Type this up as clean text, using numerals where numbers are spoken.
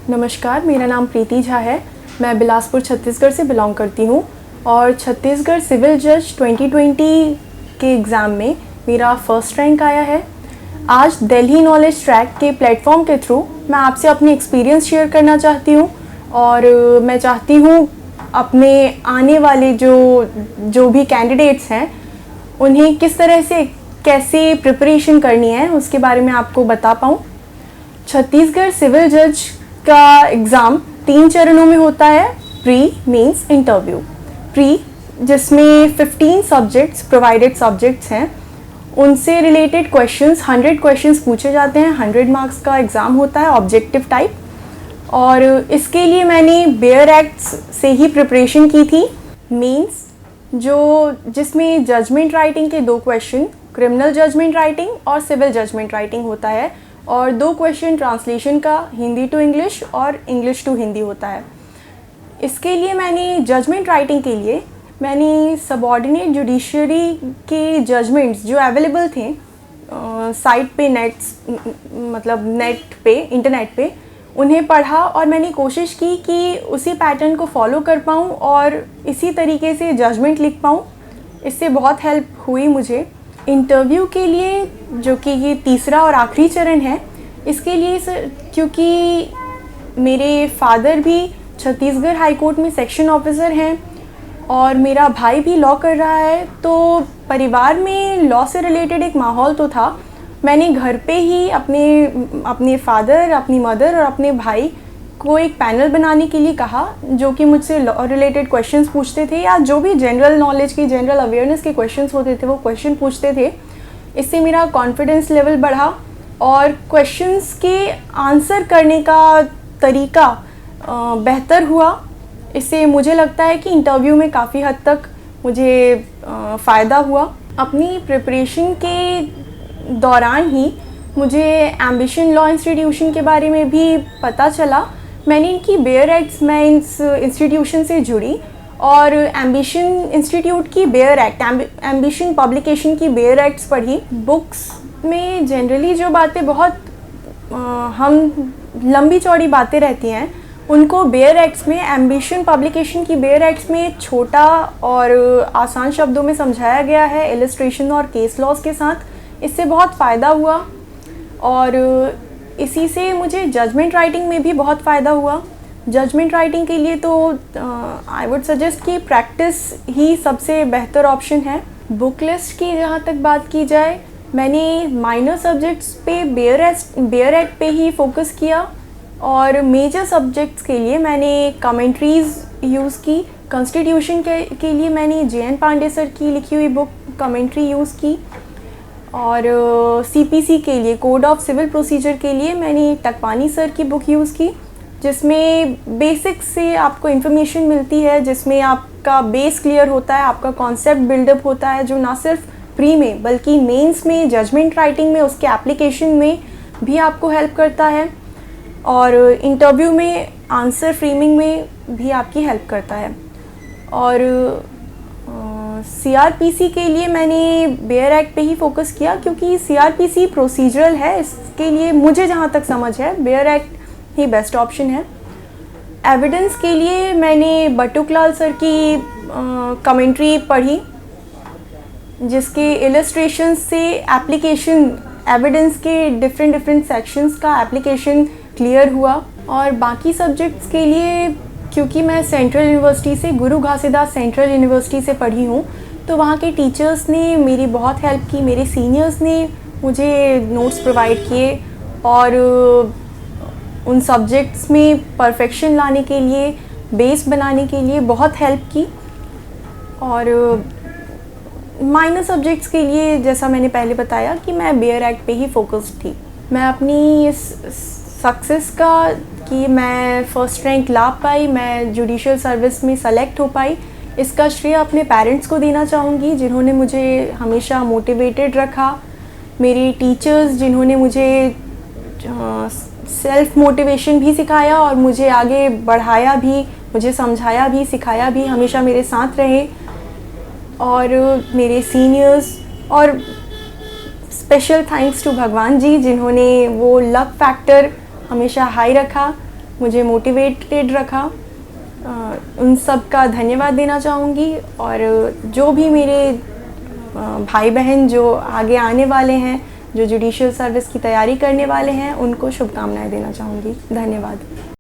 नमस्कार, मेरा नाम प्रीति झा है। मैं बिलासपुर छत्तीसगढ़ से बिलोंग करती हूँ और छत्तीसगढ़ सिविल जज 2020 के एग्ज़ाम में मेरा फर्स्ट रैंक आया है। आज दिल्ली नॉलेज ट्रैक के प्लेटफॉर्म के थ्रू मैं आपसे अपनी एक्सपीरियंस शेयर करना चाहती हूँ और मैं चाहती हूँ अपने आने वाले जो भी कैंडिडेट्स हैं उन्हें किस तरह से कैसे प्रिपरेशन करनी है उसके बारे में आपको बता पाऊँ। छत्तीसगढ़ सिविल जज का एग्ज़ाम 3 चरणों में होता है, प्री, मेंस, इंटरव्यू। प्री जिसमें 15 सब्जेक्ट्स प्रोवाइडेड सब्जेक्ट्स हैं, उनसे रिलेटेड क्वेश्चंस 100 क्वेश्चंस पूछे जाते हैं। 100 मार्क्स का एग्ज़ाम होता है ऑब्जेक्टिव टाइप और इसके लिए मैंने बेयर एक्ट्स से ही प्रिपरेशन की थी। मेंस जिसमें जजमेंट राइटिंग के 2 क्वेश्चन, क्रिमिनल जजमेंट राइटिंग और सिविल जजमेंट राइटिंग होता है और 2 क्वेश्चन ट्रांसलेशन का हिंदी टू इंग्लिश और इंग्लिश टू हिंदी होता है। इसके लिए मैंने जजमेंट राइटिंग के लिए मैंने सबऑर्डिनेट जुडिशरी के जजमेंट्स जो अवेलेबल थे साइट पे नेट पे इंटरनेट पे उन्हें पढ़ा और मैंने कोशिश की कि उसी पैटर्न को फॉलो कर पाऊँ और इसी तरीके से जजमेंट लिख पाऊँ। इससे बहुत हेल्प हुई मुझे। इंटरव्यू के लिए जो कि ये तीसरा और आखिरी चरण है, इसके लिए क्योंकि मेरे फादर भी छत्तीसगढ़ हाई कोर्ट में सेक्शन ऑफिसर हैं और मेरा भाई भी लॉ कर रहा है, तो परिवार में लॉ से रिलेटेड एक माहौल तो था। मैंने घर पे ही अपने फादर, अपनी मदर और अपने भाई को एक पैनल बनाने के लिए कहा जो कि मुझसे लॉ रिलेटेड क्वेश्चंस पूछते थे या जो भी जनरल नॉलेज की, जनरल अवेयरनेस के क्वेश्चंस होते थे वो क्वेश्चन पूछते थे। इससे मेरा कॉन्फिडेंस लेवल बढ़ा और क्वेश्चंस के आंसर करने का तरीका बेहतर हुआ। इससे मुझे लगता है कि इंटरव्यू में काफ़ी हद तक मुझे फ़ायदा हुआ। अपनी प्रिपरेशन के दौरान ही मुझे एम्बिशन लॉ इंस्टीट्यूशन के बारे में भी पता चला। मैंने इनकी बेयर एक्ट्स, मैं इस इंस्टीट्यूशन से जुड़ी और एम्बिशन इंस्टीट्यूट की बेयर एक्ट, एम्बिशन पब्लिकेशन की बेयर एक्ट्स पढ़ी। बुक्स में जनरली जो बातें बहुत हम लंबी चौड़ी बातें रहती हैं, उनको बेयर एक्ट्स में, एम्बिशन पब्लिकेशन की बेयर एक्ट्स में छोटा और आसान शब्दों में समझाया गया है, इलस्ट्रेशन और केस लॉज के साथ। इससे बहुत फ़ायदा हुआ और इसी से मुझे जजमेंट राइटिंग में भी बहुत फ़ायदा हुआ। जजमेंट राइटिंग के लिए तो आई वुड सजेस्ट कि प्रैक्टिस ही सबसे बेहतर ऑप्शन है। बुक लिस्ट की जहाँ तक बात की जाए, मैंने माइनर सब्जेक्ट्स पे बेयर एक्ट पे ही फोकस किया और मेजर सब्जेक्ट्स के लिए मैंने कमेंट्रीज़ यूज़ की। कॉन्स्टिट्यूशन के लिए मैंने JN पांडे सर की लिखी हुई बुक कमेंट्री यूज़ की और CPC के लिए, कोड ऑफ सिविल प्रोसीजर के लिए मैंने टकपानी सर की बुक यूज़ की, जिसमें बेसिक से आपको इन्फॉर्मेशन मिलती है, जिसमें आपका बेस क्लियर होता है, आपका कॉन्सेप्ट बिल्डअप होता है, जो ना सिर्फ प्री में बल्कि मेंस में, जजमेंट राइटिंग में, उसके एप्लीकेशन में भी आपको हेल्प करता है और इंटरव्यू में आंसर फ्रेमिंग में भी आपकी हेल्प करता है। और CRPC के लिए मैंने बेयर एक्ट पे ही फोकस किया क्योंकि CRPC प्रोसीजरल है। इसके लिए मुझे जहाँ तक समझ है बेयर एक्ट ही बेस्ट ऑप्शन है। एविडेंस के लिए मैंने बटुकलाल सर की कमेंट्री पढ़ी, जिसके इलस्ट्रेशन से एप्लीकेशन, एविडेंस के डिफरेंट सेक्शंस का एप्लीकेशन क्लियर हुआ। और बाकी सब्जेक्ट्स के लिए क्योंकि मैं सेंट्रल यूनिवर्सिटी से, गुरु घासीदास सेंट्रल यूनिवर्सिटी से पढ़ी हूँ, तो वहाँ के टीचर्स ने मेरी बहुत हेल्प की। मेरे सीनियर्स ने मुझे नोट्स प्रोवाइड किए और उन सब्जेक्ट्स में परफेक्शन लाने के लिए, बेस बनाने के लिए बहुत हेल्प की। और माइनर सब्जेक्ट्स के लिए जैसा मैंने पहले बताया कि मैं बेयर एक्ट पे ही फोकस्ड थी। मैं अपनी इस सक्सेस का कि मैं फर्स्ट रैंक ला पाई, मैं जुडिशियल सर्विस में सेलेक्ट हो पाई, इसका श्रेय अपने पेरेंट्स को देना चाहूँगी, जिन्होंने मुझे हमेशा मोटिवेटेड रखा। मेरी टीचर्स जिन्होंने मुझे सेल्फ मोटिवेशन भी सिखाया और मुझे आगे बढ़ाया भी, मुझे समझाया भी, सिखाया भी, हमेशा मेरे साथ रहे। और मेरे सीनियर्स और स्पेशल थैंक्स टू भगवान जी, जिन्होंने वो लक फैक्टर हमेशा हाई रखा मुझे मोटिवेटेड रखा, उन सब का धन्यवाद देना चाहूँगी। और जो भी मेरे भाई बहन जो आगे आने वाले हैं, जो जुडिशियल सर्विस की तैयारी करने वाले हैं, उनको शुभकामनाएं देना चाहूँगी। धन्यवाद।